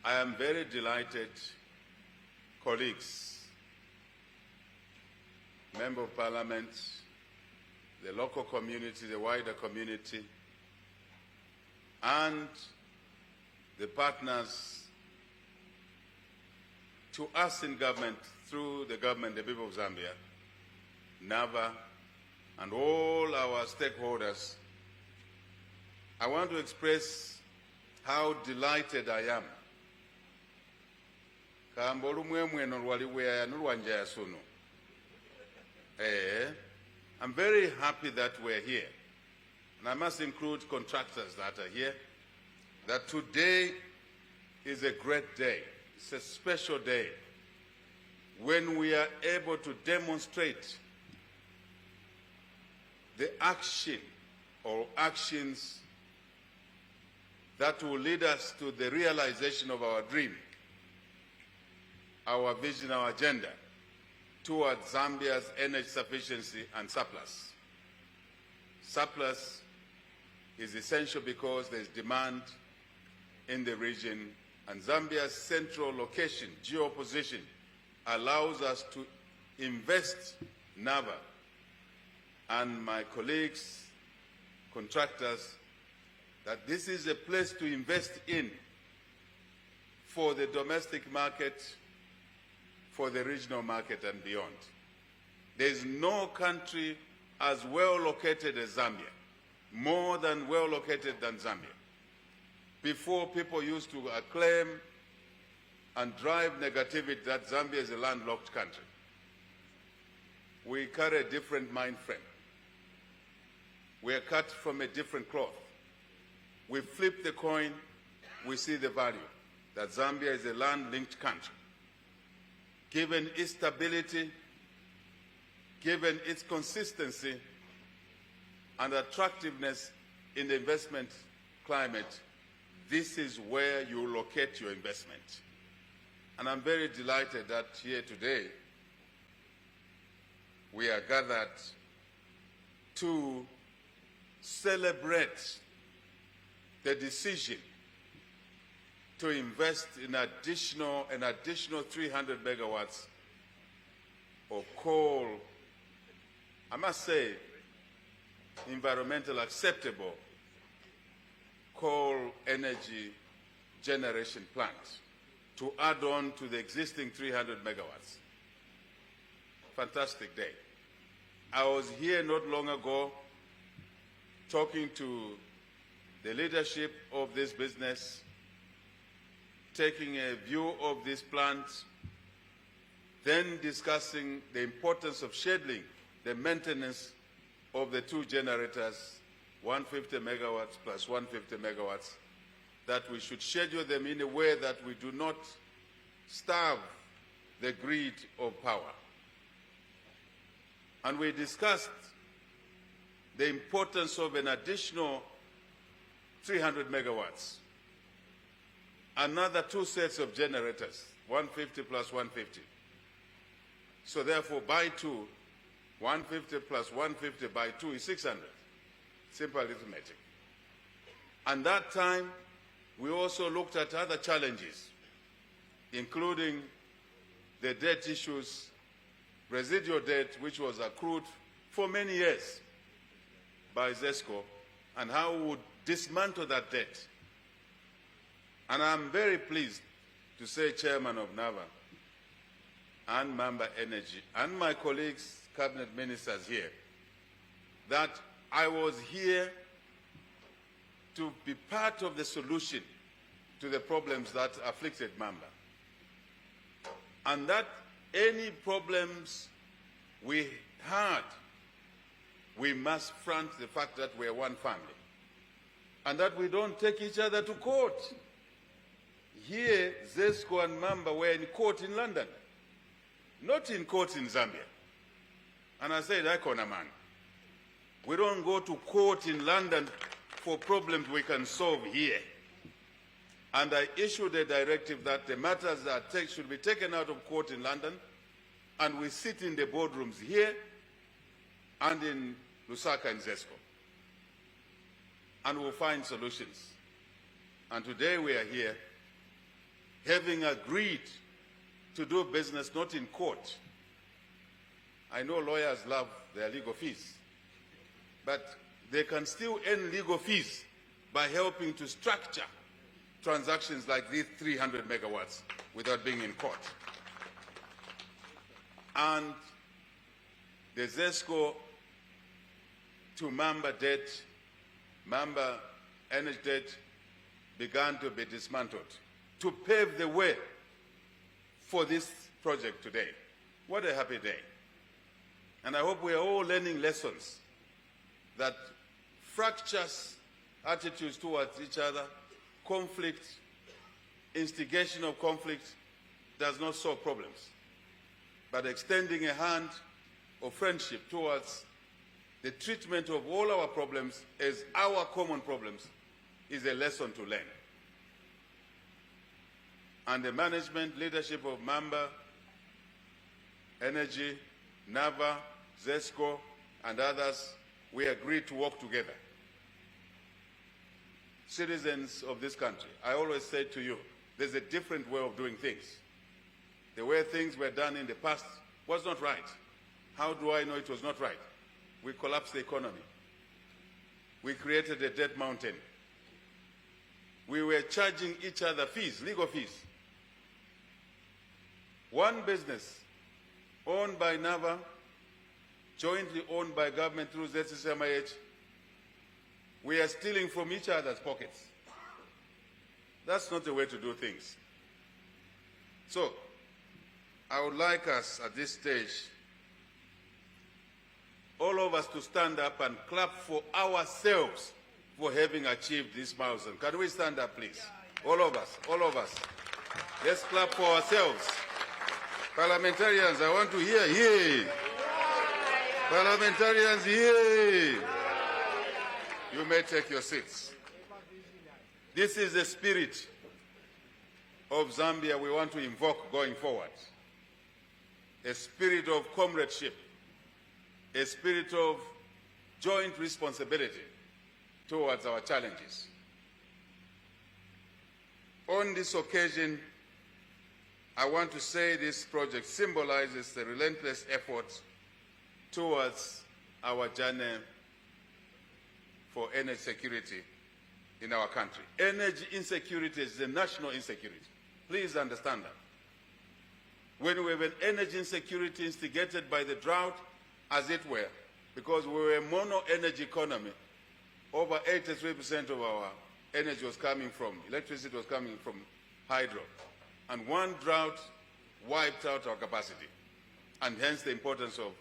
I am very delighted, colleagues, Member of Parliament, the local community, the wider community, and the partners to us in government, through the government, the people of Zambia, NAVA, and all our stakeholders. I want to express how delighted I am. I'm very happy that we're here. And I must include contractors that are here, that today is a great day. It's a special day when we are able to demonstrate the action or actions that will lead us to the realization of our dream, our vision, our agenda towards Zambia's energy sufficiency and surplus. Surplus is essential because there's demand in the region, and Zambia's central location, geoposition, allows us to invest NAVA and my colleagues, contractors, that this is a place to invest in for the domestic market, for the regional market and beyond. There is no country as well located as Zambia, more than well located than Zambia. Before, people used to acclaim and drive negativity that Zambia is a landlocked country. We carry a different mind frame. We are cut from a different cloth. We flip the coin, we see the value that Zambia is a land-linked country. Given its stability, given its consistency and attractiveness in the investment climate, this is where you locate your investment. And I'm very delighted that here today we are gathered to celebrate the decision to invest in an additional 300 megawatts of coal, I must say, environmental acceptable coal energy generation plant to add on to the existing 300 megawatts. Fantastic day. I was here not long ago talking to the leadership of this business, taking a view of this plant, then discussing the importance of scheduling the maintenance of the two generators, 150 megawatts plus 150 megawatts, that we should schedule them in a way that we do not starve the grid of power. And we discussed the importance of an additional 300 megawatts, another two sets of generators, 150 plus 150. So therefore, by two, 150 plus 150 by 2 is 600. Simple arithmetic. And that time, we also looked at other challenges, including the debt issues, residual debt, which was accrued for many years by ZESCO, and how we would dismantle that debt. And I'm very pleased to say, Chairman of NAVA and Maamba Energy and my colleagues, cabinet ministers here, that I was here to be part of the solution to the problems that afflicted Maamba. And that any problems we had, we must front the fact that we are one family and that we don't take each other to court. Here, ZESCO and Maamba were in court in London, not in court in Zambia. And I said, Icona man, we don't go to court in London for problems we can solve here. And I issued a directive that the matters that should be taken out of court in London, and we sit in the boardrooms here and in Lusaka and ZESCO. And we'll find solutions. And today we are here having agreed to do business not in court. I know lawyers love their legal fees, but they can still earn legal fees by helping to structure transactions like these 300 megawatts without being in court. And the ZESCO to Maamba debt, Maamba Energy debt began to be dismantled to pave the way for this project today. What a happy day. And I hope we are all learning lessons that fractious attitudes towards each other, conflict, instigation of conflict does not solve problems. But extending a hand of friendship towards the treatment of all our problems as our common problems is a lesson to learn. And the management leadership of Maamba Energy, NAVA, ZESCO, and others, we agreed to work together. Citizens of this country, I always say to you, there's a different way of doing things. The way things were done in the past was not right. How do I know it was not right? We collapsed the economy. We created a debt mountain. We were charging each other fees, legal fees. One business owned by NAVA, jointly owned by government through ZCCM-IH, we are stealing from each other's pockets. That's not the way to do things. So, I would like us at this stage, all of us to stand up and clap for ourselves for having achieved this milestone. Can we stand up, please? All of us, all of us. Let's clap for ourselves. Parliamentarians, I want to hear, yay. Parliamentarians, yay. You may take your seats. This is the spirit of Zambia we want to invoke going forward. A spirit of comradeship, a spirit of joint responsibility towards our challenges. On this occasion, I want to say this project symbolizes the relentless effort towards our journey for energy security in our country. Energy insecurity is a national insecurity. Please understand that. When we have an energy insecurity instigated by the drought, as it were, because we were a mono-energy economy, over 83% of our energy was coming from, electricity was coming from hydro. And one drought wiped out our capacity, and hence the importance of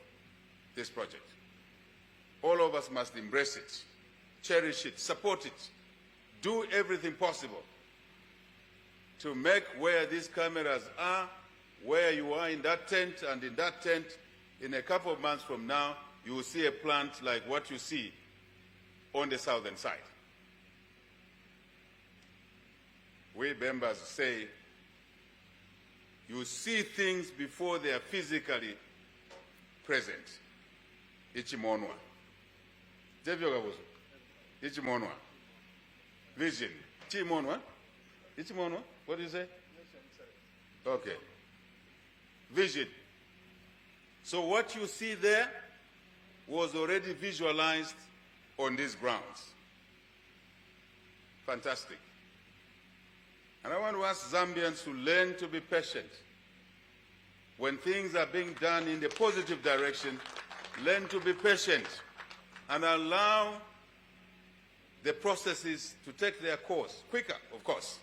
this project. All of us must embrace it, cherish it, support it, do everything possible to make where these cameras are, where you are in that tent, and in that tent, in a couple of months from now, you will see a plant like what you see on the southern side. We members say, you see things before they are physically present. Ichimonwa. Ichimonwa. Vision. Ichimonwa. Ichimonwa. What do you say? Okay. Vision. So what you see there was already visualized on these grounds. Fantastic. And I want to ask Zambians to learn to be patient. When things are being done in the positive direction, learn to be patient and allow the processes to take their course, quicker, of course.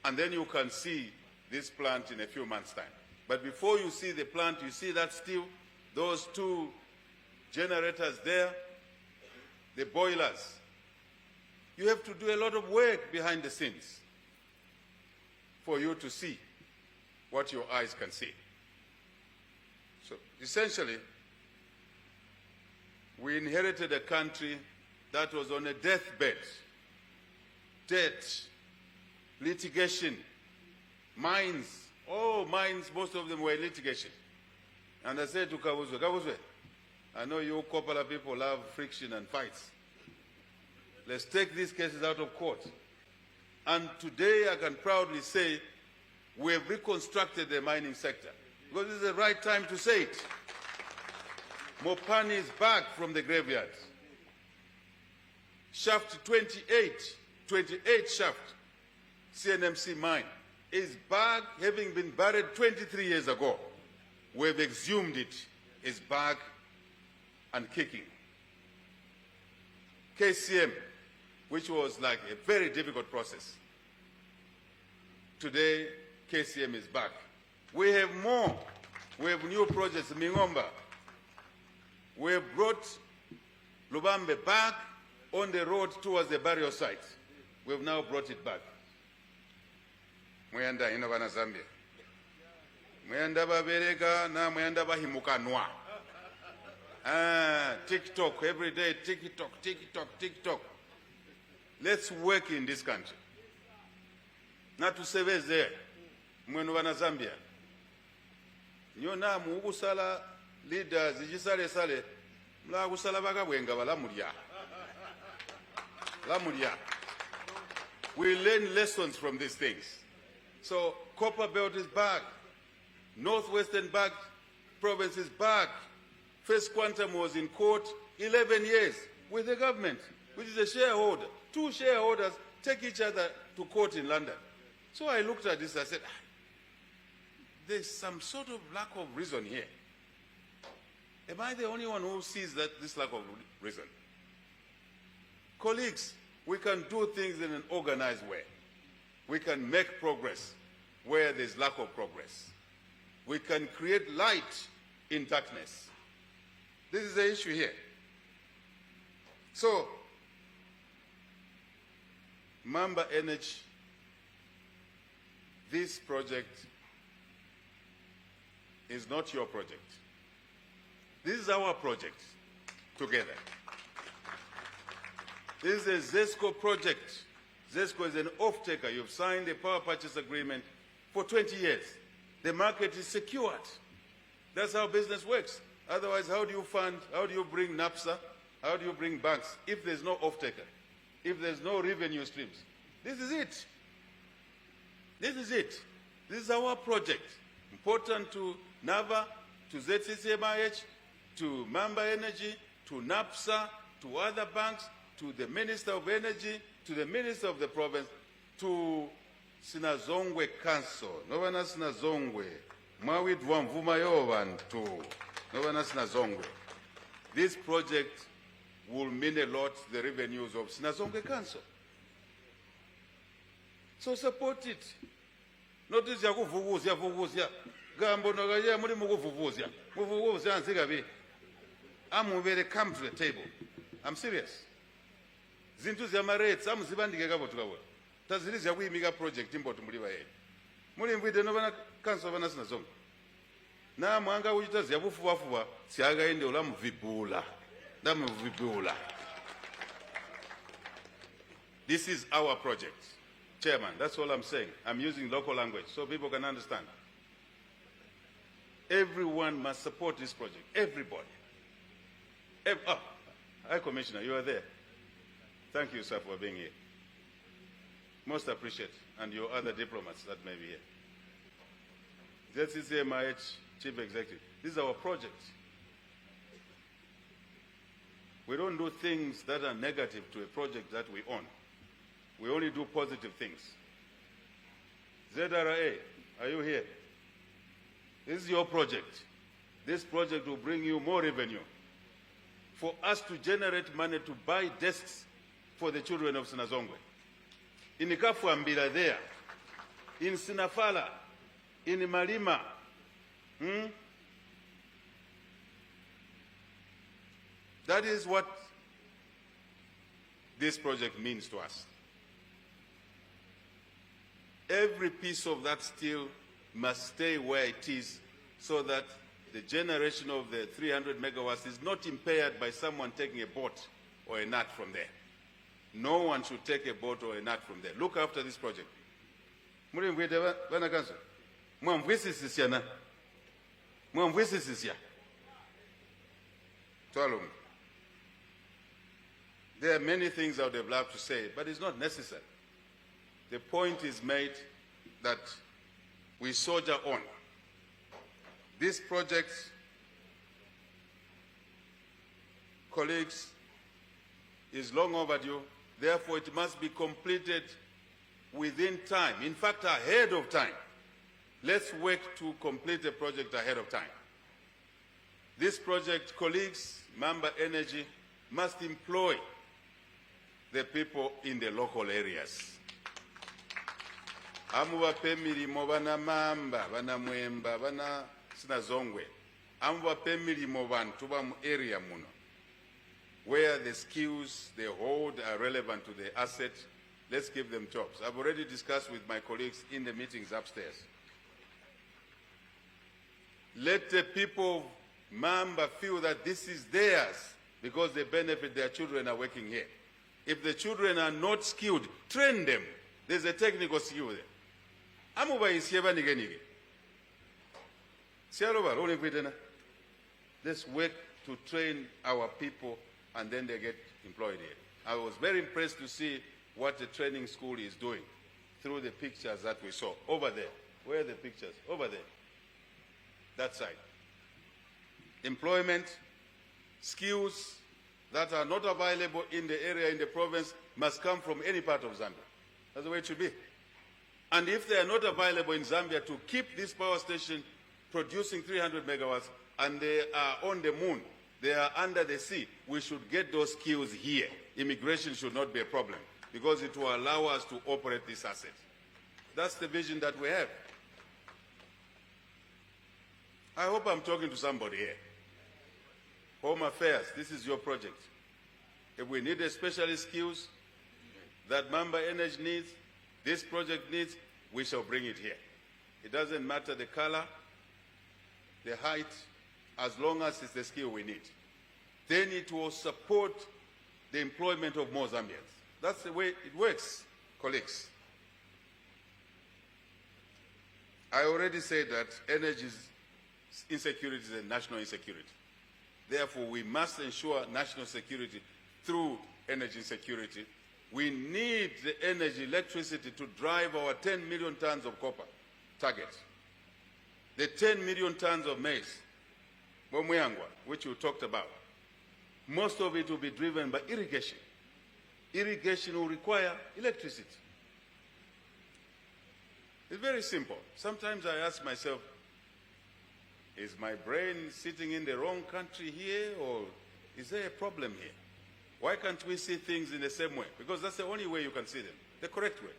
And then you can see this plant in a few months' time. But before you see the plant, you see that still, those two generators there, the boilers. You have to do a lot of work behind the scenes for you to see what your eyes can see. So essentially, we inherited a country that was on a deathbed. Debt, litigation, mines, mines, most of them were litigation. And I said to Kabuzwe, I know you Kopala people love friction and fights. Let's take these cases out of court. And today I can proudly say We have reconstructed the mining sector because this is the right time to say it. Mopani is back from the graveyard. Shaft 28 shaft, CNMC mine, is back, having been buried 23 years ago. We have exhumed it, is back and kicking. KCM, which was like a very difficult process. Today, KCM is back. We have more. We have new projects, Mingomba. We have brought Lubambe back on the road towards the burial site. We have now brought it back. Muyanda inovana Zambia. Muyanda babereka na muyanda bahimukanwa. TikTok, every day, TikTok. Let's work in this country. Not to save there. Mwenovana Zambia. Nyona muugusala leaders, sale. Mla gusala bakabwenga balamulya. We learn lessons from these things. So Copper Belt is back. Northwestern back province is back. First Quantum was in court 11 years with the government, which is a shareholder. Two shareholders take each other to court in London. So I looked at this, I said, there's some sort of lack of reason here. Am I the only one who sees this lack of reason? Colleagues, we can do things in an organized way. We can make progress where there's lack of progress. We can create light in darkness. This is the issue here. So, Maamba Energy, this project is not your project. This is our project together. This is a ZESCO project. ZESCO is an off-taker. You've signed a power purchase agreement for 20 years. The market is secured. That's how business works. Otherwise, how do you fund, how do you bring NAPSA, how do you bring banks if there's no off-taker, if there's no revenue streams? This is it. This is it. This is our project. Important to NAVA, to ZCCM-IH, to Maamba Energy, to NAPSA, to other banks, to the Minister of Energy, to the Minister of the province, to Sinazongwe Council. Novana Sinazongwe. Mwawidwa mvuma yo bantu. Novana Sinazongwe. This project will mean a lot to the revenues of Sinazongwe Council. So support it. Notice ya kuvuvuzya. Gambo nogaya muri mukuvuvuzya. Muvuvuzya nzikabi. I'm very come to the table. I'm serious. Zintu ziyamaretsa amuzibandike kabo tukabona. Taziliza kuyimika project imboto muri baye. Muri mvide no bana council bana Sinazongwe. Na mwanga uchita ziyabufuwafuwa siyakaende olamuvibula. Ndamuvibula. This is our project. Chairman, that's all I'm saying. I'm using local language so people can understand. Everyone must support this project. Everybody. High Commissioner, you are there. Thank you, sir, for being here. Most appreciated, and your other diplomats that may be here. ZCCM-IH Chief Executive. This is our project. We don't do things that are negative to a project that we own. We only do positive things. ZRA, are you here? This is your project. This project will bring you more revenue. For us to generate money to buy desks for the children of Sinazongwe. In Kafuambila there, in Sinafala, in Malima. That is what this project means to us. Every piece of that steel must stay where it is so that the generation of the 300 megawatts is not impaired by someone taking a boat or a nut from there. No one should take a boat or a nut from there. Look after this project. There are many things I would have loved to say, but it's not necessary. The point is made that we soldier on. This project, colleagues, is long overdue. Therefore, it must be completed within time. In fact, ahead of time. Let's work to complete the project ahead of time. This project, colleagues, Maamba Energy must employ the people in the local areas. Amubape milimo bana Maamba, bana Mwemba, bana Sinazongwe. Amubape milimo bantu ba mu area muno, where the skills they hold are relevant to the asset. Let's give them jobs. I've already discussed with my colleagues in the meetings upstairs. Let the people of Maamba feel that this is theirs because they benefit, their children are working here. If the children are not skilled, train them. There's a technical skill there. Amuba is here nige. Let's work to train our people and then they get employed here. I was very impressed to see what the training school is doing through the pictures that we saw. Over there. Where are the pictures? Over there. That side. Employment, skills that are not available in the area, in the province, must come from any part of Zambia. That's the way it should be. And if they are not available in Zambia, to keep this power station producing 300 megawatts and they are on the moon, they are under the sea, we should get those skills here. Immigration should not be a problem because it will allow us to operate this asset. That's the vision that we have. I hope I'm talking to somebody here. Home Affairs, this is your project. If we need especially skills that Maamba Energy needs, this project needs, we shall bring it here. It doesn't matter the color, the height, as long as it's the skill we need. Then it will support the employment of more Zambians. That's the way it works, colleagues. I already said that energy insecurity is a national insecurity. Therefore, we must ensure national security through energy security. We need the energy, electricity to drive our 10 million tons of copper target. The 10 million tons of maize, which we talked about. Most of it will be driven by irrigation. Irrigation will require electricity. It's very simple. Sometimes I ask myself, is my brain sitting in the wrong country here, or is there a problem here? Why can't we see things in the same way? Because that's the only way you can see them, the correct way.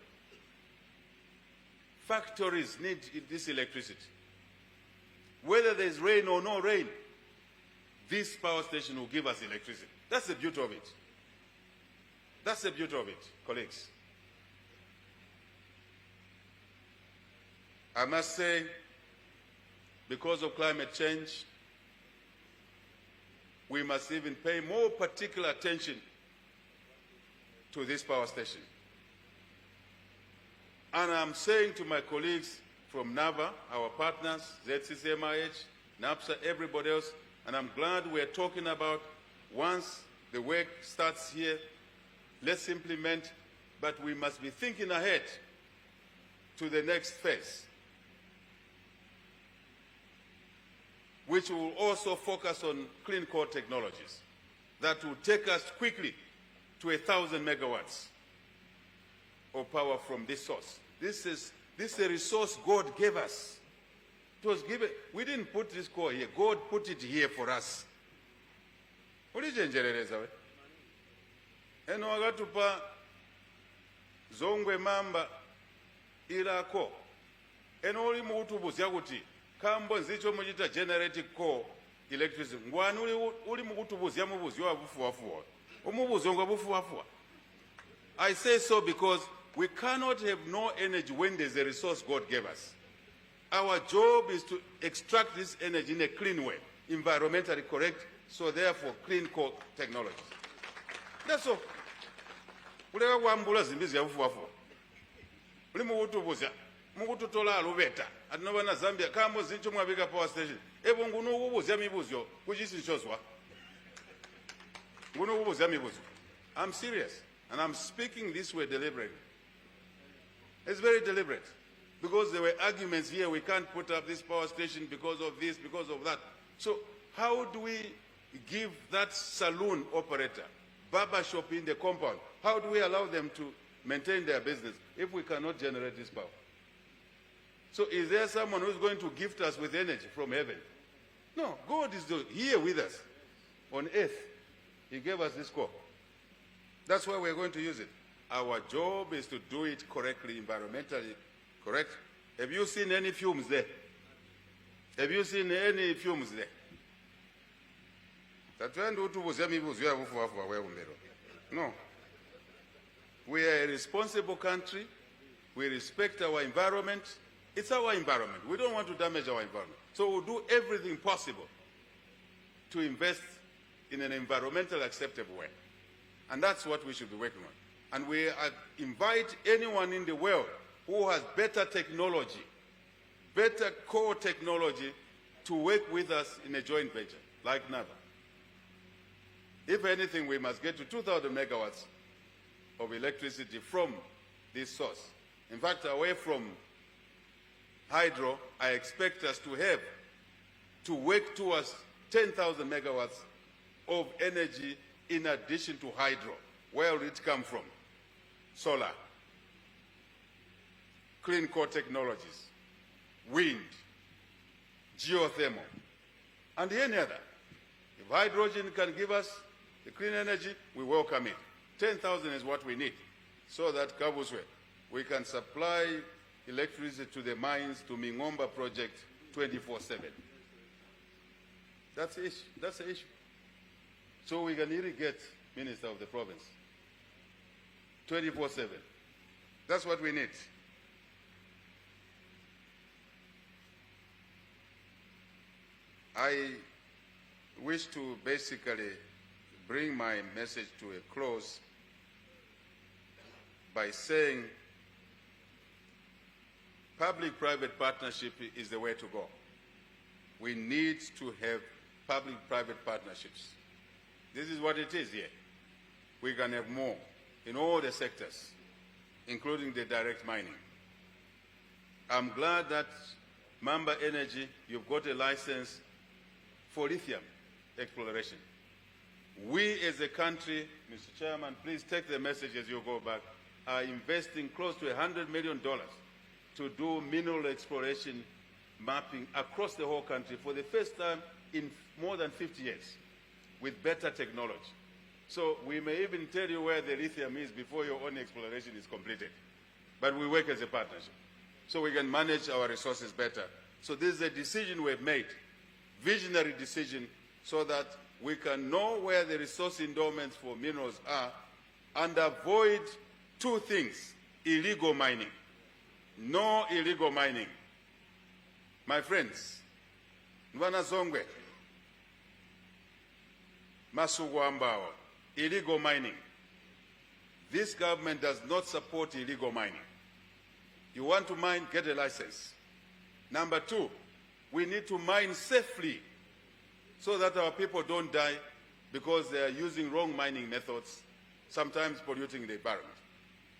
Factories need this electricity. Whether there's rain or no rain, this power station will give us electricity. That's the beauty of it. That's the beauty of it, colleagues. I must say, because of climate change, we must even pay more particular attention to this power station. And I'm saying to my colleagues from NAVA, our partners, ZCCM-IH, NAPSA, everybody else, and I'm glad we're talking about once the work starts here, let's implement, but we must be thinking ahead to the next phase, which will also focus on clean core technologies that will take us quickly to 1,000 megawatts of power from this source. This is a resource God gave us. It was given. We didn't put this core here. God put it here for us. What is it? Eno agatupa zongwe Maamba irako. Eno oli mukutubuzya kuti kambo nzicho mujita generating core electricity. Ngwani uli mukutubuzya mubuzi wa bufuwafuwa. Umubuzi ngwa bufuwafuwa. I say so because we cannot have no energy when there's a resource God gave us. Our job is to extract this energy in a clean way, environmentally correct, so therefore clean core technologies. That's all. Uleka kwambula zimbizi ya bufuwafuwa. Uli mukutubuzya. Mukututola alubeta. Atinova na Zambia kambo zincho mwabika power station. Ebo ngunu ubuzya mibuzyo kujisi nchozwa. Ngunu ubuzya mibuzyo. I'm serious. And I'm speaking this way deliberately. It's very deliberate. because there were arguments here, we can't put up this power station because of this, because of that. So how do we give that saloon operator, barber shop in the compound, how do we allow them to maintain their business if we cannot generate this power? So is there someone who's going to gift us with energy from heaven? No, God is here with us on earth. He gave us this core. That's why we're going to use it. Our job is to do it correctly, environmentally correct. Have you seen any fumes there? Have you seen any fumes there? No. We are a responsible country. We respect our environment. It's our environment. We don't want to damage our environment. So we'll do everything possible to invest in an environmentally acceptable way. And that's what we should be working on. And we invite anyone in the world who has better technology, better core technology, to work with us in a joint venture, like NAVA. If anything, we must get to 2,000 megawatts of electricity from this source. In fact, away from hydro, I expect us to work towards 10,000 megawatts of energy in addition to hydro. Where will it come from? Solar, clean core technologies, wind, geothermal, and any other. If hydrogen can give us the clean energy, we welcome it. 10,000 is what we need, so that Kabuswe, we can supply electricity to the mines, to Mingomba project 24/7. That's the issue. That's the issue. So we can irrigate Minister of the Province 24/7. That's what we need. I wish to basically bring my message to a close by saying public-private partnership is the way to go. We need to have public-private partnerships. This is what it is here. We can have more in all the sectors, including the direct mining. I'm glad that Maamba Energy, you've got a license for lithium exploration. We as a country, Mr. Chairman, please take the message as you go back, are investing close to $100 million to do mineral exploration mapping across the whole country for the first time in more than 50 years with better technology. So we may even tell you where the lithium is before your own exploration is completed. But we work as a partnership so we can manage our resources better. So this is a decision we've made, visionary decision, so that we can know where the resource endowments for minerals are and avoid two things: illegal mining. No illegal mining. My friends, Nwana Zongwe, Masuguambao, illegal mining. This government does not support illegal mining. You want to mine, get a license. Number two, we need to mine safely so that our people don't die because they are using wrong mining methods, sometimes polluting the environment.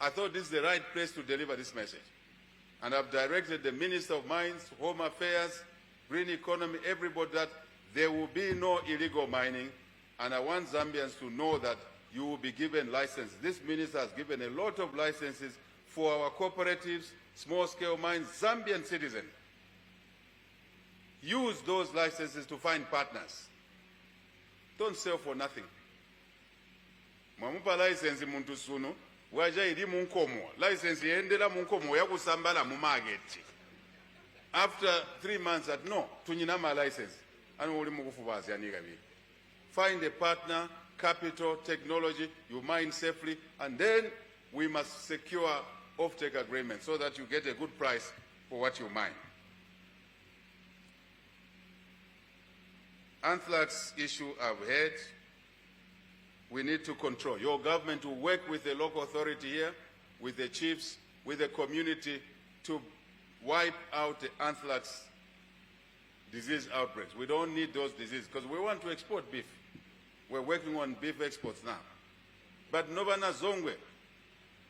I thought this is the right place to deliver this message. And I've directed the Minister of Mines, Home Affairs, Green Economy, everybody, that there will be no illegal mining. And I want Zambians to know that you will be given license. This minister has given a lot of licenses for our cooperatives, small-scale mines, Zambian citizens. Use those licenses to find partners. Don't sell for nothing. Mwamupa license muntu sunu, waja ili munkomo. License yendela munkomo ya kusambala mu market. After 3 months, at no, tunyinama license. Anu uli mukufubazi anigabi. Find a partner, capital, technology, you mine safely, and then we must secure off-take agreements so that you get a good price for what you mine. Anthrax issue I've heard. We need to control. Your government will work with the local authority here, with the chiefs, with the community to wipe out the anthrax disease outbreaks. We don't need those diseases because we want to export beef. We're working on beef exports now. But Novana Zongwe,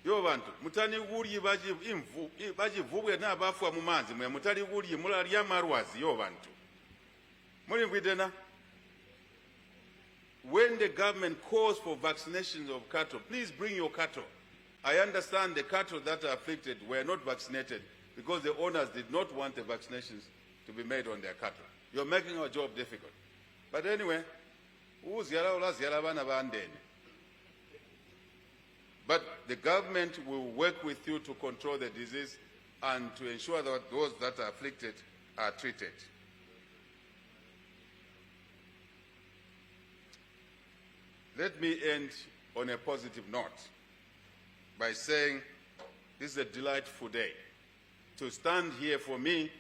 yo bantu mutani gulyi bagivubwe n'abaafwa mu manzi mwe mutali gulyi mulalya marwazi yo bantu mulingwidena. When the government calls for vaccinations of cattle, please bring your cattle. I understand the cattle that are afflicted were not vaccinated because the owners did not want the vaccinations to be made on their cattle. You're making our job difficult. But anyway, but the government will work with you to control the disease and to ensure that those that are afflicted are treated. Let me end on a positive note by saying this is a delightful day. To stand here for me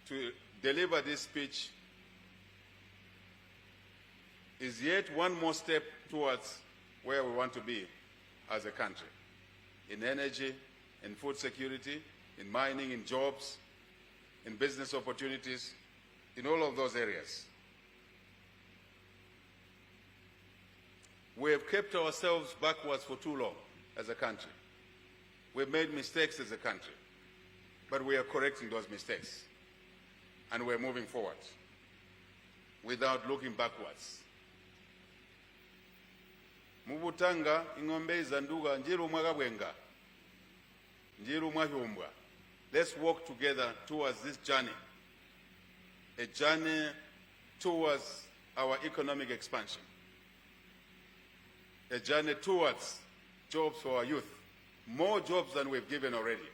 to deliver this speech is yet one more step towards where we want to be as a country, in energy, in food security, in mining, in jobs, in business opportunities, in all of those areas. We have kept ourselves backwards for too long as a country. We've made mistakes as a country, but we are correcting those mistakes, and we're moving forward without looking backwards. Mubutanga ingombe zanduga njiru mwagabwenga njiru mwahyumbwa. Let's walk together towards this journey, a journey towards our economic expansion, a journey towards jobs for our youth, more jobs than we've given already,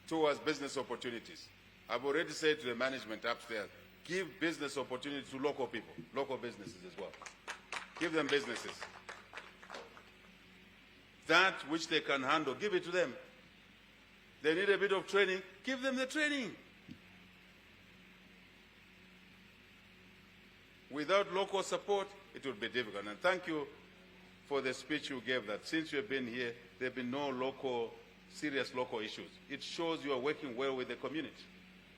towards business opportunities. I've already said to the management upstairs, give business opportunities to local people, local businesses as well. Give them businesses. That which they can handle, give it to them. They need a bit of training, give them the training. Without local support, it would be difficult. And thank you for the speech you gave, that since you've been here, there have been no serious local issues. It shows you are working well with the community,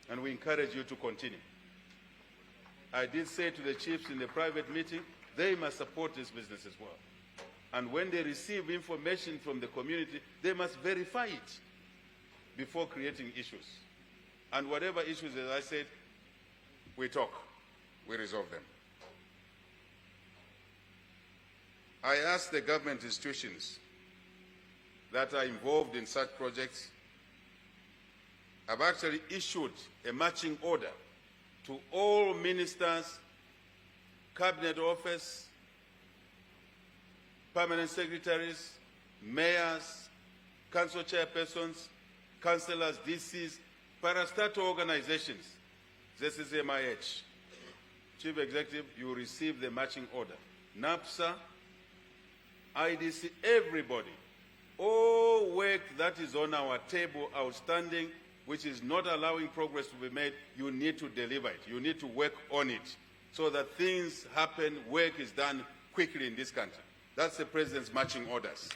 and we encourage you to continue. I did say to the chiefs in the private meeting, they must support this business as well. And when they receive information from the community, they must verify it before creating issues. And whatever issues, as I said, we talk, we resolve them. I ask the government institutions that are involved in such projects. I've actually issued a marching order to all ministers, cabinet office, permanent secretaries, mayors, council chairpersons, councillors, DCs, parastatal organizations, ZCCM-IH. Chief Executive, you receive the marching order. NAPSA, IDC, everybody. All work that is on our table outstanding, which is not allowing progress to be made, you need to deliver it. You need to work on it so that things happen, work is done quickly in this country. That's the President's marching orders.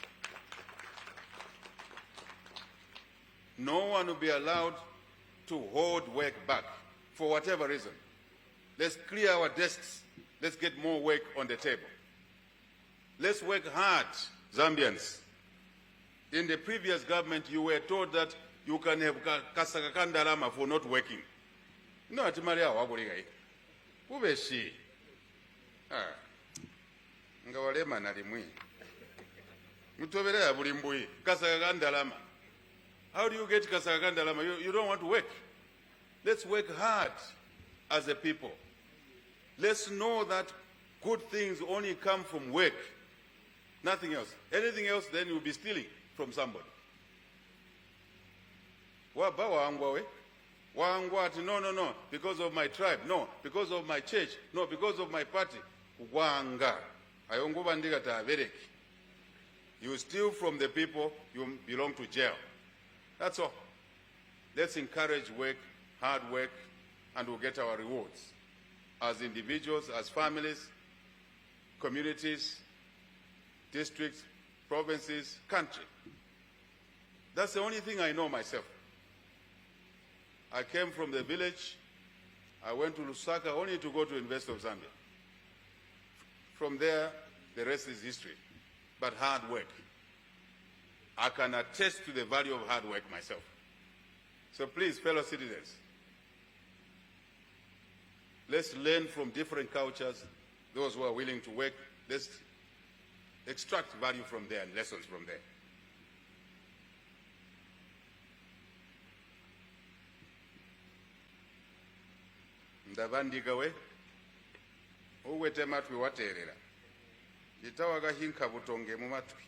No one will be allowed to hold work back for whatever reason. Let's clear our desks. Let's get more work on the table. Let's work hard, Zambians. In the previous government, you were told that you can have kasakakandalama for not working. No, atimalia wabuligai. Ubeshi. Ngawalema nalimwi. Mutobele ya bulimbui. Kasakakandalama. How do you get kasakakandalama? You don't want to work. Let's work hard as a people. Let's know that good things only come from work. Nothing else. Anything else, then you'll be stealing from somebody. No, because of my tribe. No, because of my church. No, because of my party. You steal from the people, you belong to jail. That's all. Let's encourage work, hard work, and we'll get our rewards. As individuals, as families, communities, districts, provinces, country. That's the only thing I know myself. I came from the village. I went to Lusaka only to go to University of Zambia. From there, the rest is history, but hard work. I can attest to the value of hard work myself. So please, fellow citizens, let's learn from different cultures, those who are willing to work. Let's extract value from there and lessons from there. Ndabandigawe uwete matwi waterera itawaga hinka butonge mu matwi.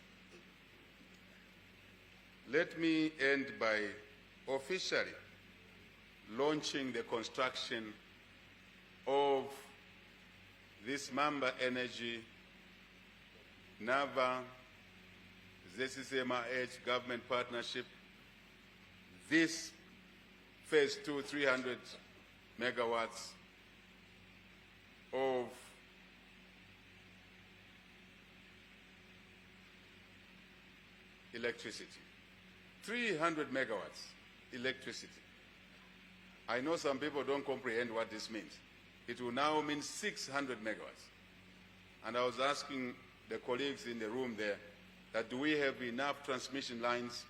Let me end by officially launching the construction of this Maamba Energy NAVA ZCCM-IH government partnership. This phase 2, 300 megawatts of electricity. 300 megawatts electricity. I know some people don't comprehend what this means. It will now mean 600 megawatts. And I was asking the colleagues in the room there that do we have enough transmission lines?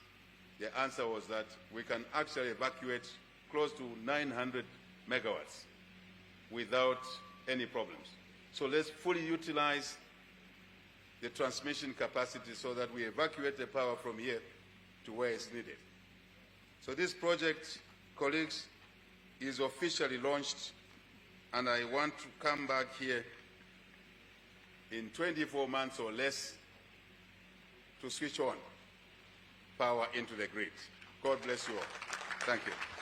The answer was that we can actually evacuate close to 900 megawatts without any problems. So let's fully utilize the transmission capacity so that we evacuate the power from here to where it's needed. So this project, colleagues, is officially launched, and I want to come back here in 24 months or less to switch on power into the grid. God bless you all. Thank you.